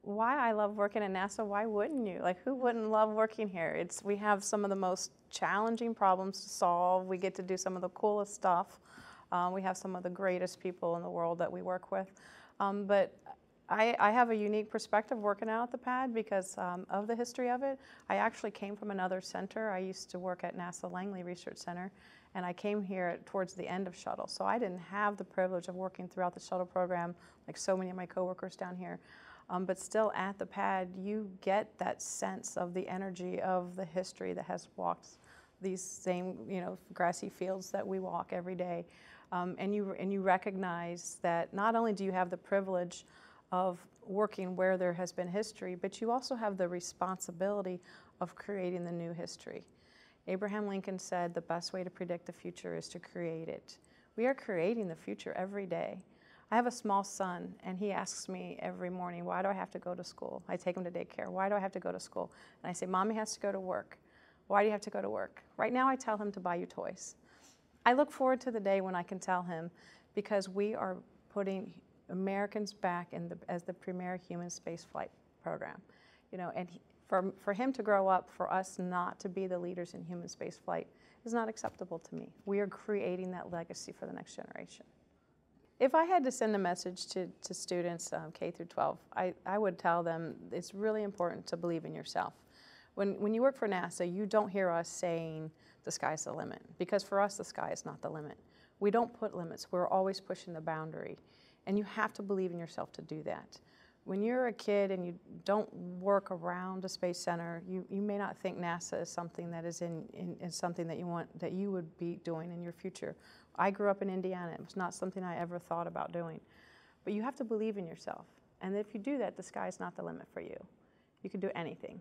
why I love working at NASA, why wouldn't you? Like, who wouldn't love working here? We have some of the most challenging problems to solve. We get to do some of the coolest stuff. We have some of the greatest people in the world that we work with. But I have a unique perspective working out at the pad because of the history of it. I actually came from another center. I used to work at NASA Langley Research Center, and I came here towards the end of shuttle. So I didn't have the privilege of working throughout the shuttle program like so many of my coworkers down here. But still at the pad, you get that sense of the energy of the history that has walked these same, grassy fields that we walk every day. And you recognize that not only do you have the privilege of working where there has been history, but you also have the responsibility of creating the new history. Abraham Lincoln said the best way to predict the future is to create it. We are creating the future every day. I have a small son, and he asks me every morning, why do I have to go to school? I take him to daycare. Why do I have to go to school? And I say, Mommy has to go to work. Why do you have to go to work? Right now I tell him to buy you toys. I look forward to the day when I can tell him, because we are putting Americans back as the premier human spaceflight program. And for him to grow up, for us not to be the leaders in human spaceflight is not acceptable to me. We are creating that legacy for the next generation. If I had to send a message to students K through 12, I would tell them it's really important to believe in yourself. When you work for NASA, you don't hear us saying the sky's the limit, because for us the sky is not the limit. We don't put limits, we're always pushing the boundary, and you have to believe in yourself to do that. When you're a kid and you don't work around a space center, you may not think NASA is something that is something that you would be doing in your future. I grew up in Indiana. It was not something I ever thought about doing. But you have to believe in yourself. And if you do that, the sky's not the limit for you. You can do anything.